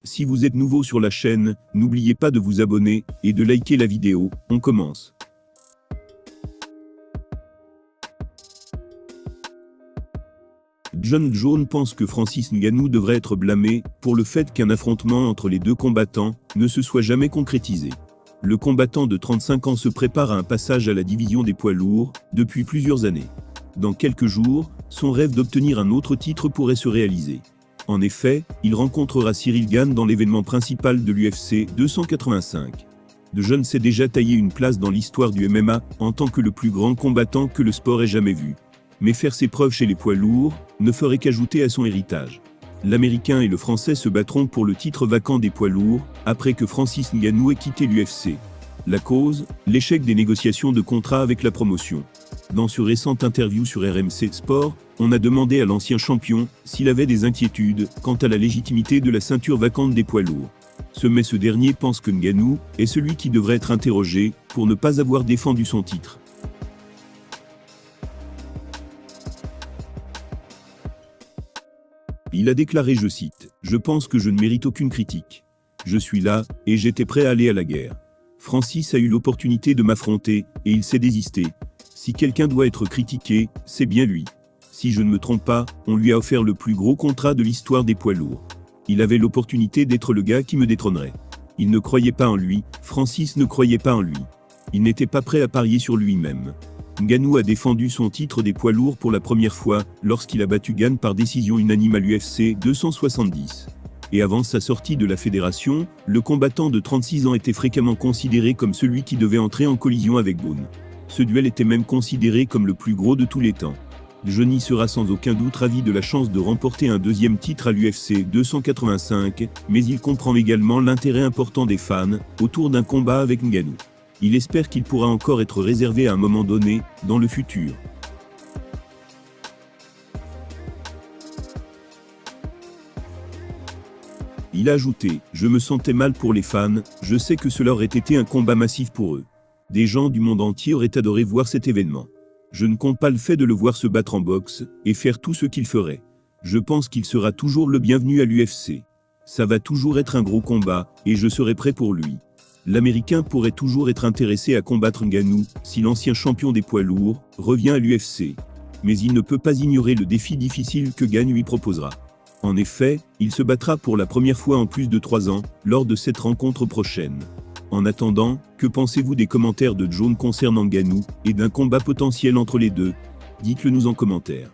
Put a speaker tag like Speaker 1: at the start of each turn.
Speaker 1: Si vous êtes nouveau sur la chaîne, n'oubliez pas de vous abonner et de liker la vidéo. On commence. Jon Jones pense que Francis Ngannou devrait être blâmé pour le fait qu'un affrontement entre les deux combattants ne se soit jamais concrétisé. Le combattant de 35 ans se prépare à un passage à la division des poids lourds depuis plusieurs années. Dans quelques jours, son rêve d'obtenir un autre titre pourrait se réaliser. En effet, il rencontrera Ciryl Gane dans l'événement principal de l'UFC 285. Jon s'est déjà taillé une place dans l'histoire du MMA en tant que le plus grand combattant que le sport ait jamais vu. Mais faire ses preuves chez les poids lourds ne ferait qu'ajouter à son héritage. L'Américain et le Français se battront pour le titre vacant des poids lourds, après que Francis Ngannou ait quitté l'UFC. La cause, l'échec des négociations de contrat avec la promotion. Dans ce récent interview sur RMC Sport, on a demandé à l'ancien champion s'il avait des inquiétudes quant à la légitimité de la ceinture vacante des poids lourds. Mais ce dernier pense que Ngannou est celui qui devrait être interrogé pour ne pas avoir défendu son titre. Il a déclaré, je cite, « Je pense que je ne mérite aucune critique. Je suis là, et j'étais prêt à aller à la guerre. Francis a eu l'opportunité de m'affronter, et il s'est désisté. Si quelqu'un doit être critiqué, c'est bien lui. Si je ne me trompe pas, on lui a offert le plus gros contrat de l'histoire des poids lourds. Il avait l'opportunité d'être le gars qui me détrônerait. Il ne croyait pas en lui, Francis ne croyait pas en lui. Il n'était pas prêt à parier sur lui-même. Ngannou a défendu son titre des poids lourds pour la première fois lorsqu'il a battu Gane par décision unanime à l'UFC 270. Et avant sa sortie de la fédération, le combattant de 36 ans était fréquemment considéré comme celui qui devait entrer en collision avec Boone. Ce duel était même considéré comme le plus gros de tous les temps. Johnny sera sans aucun doute ravi de la chance de remporter un deuxième titre à l'UFC 285, mais il comprend également l'intérêt important des fans autour d'un combat avec Ngannou. Il espère qu'il pourra encore être réservé à un moment donné, dans le futur. Il a ajouté, « Je me sentais mal pour les fans, je sais que cela aurait été un combat massif pour eux. Des gens du monde entier auraient adoré voir cet événement. Je ne compte pas le fait de le voir se battre en boxe, et faire tout ce qu'il ferait. Je pense qu'il sera toujours le bienvenu à l'UFC. Ça va toujours être un gros combat, et je serai prêt pour lui. L'Américain pourrait toujours être intéressé à combattre Ngannou si l'ancien champion des poids lourds revient à l'UFC. Mais il ne peut pas ignorer le défi difficile que Gane lui proposera. En effet, il se battra pour la première fois en plus de 3 ans, lors de cette rencontre prochaine. En attendant, que pensez-vous des commentaires de Jon concernant Ngannou et d'un combat potentiel entre les deux? Dites-le nous en commentaire.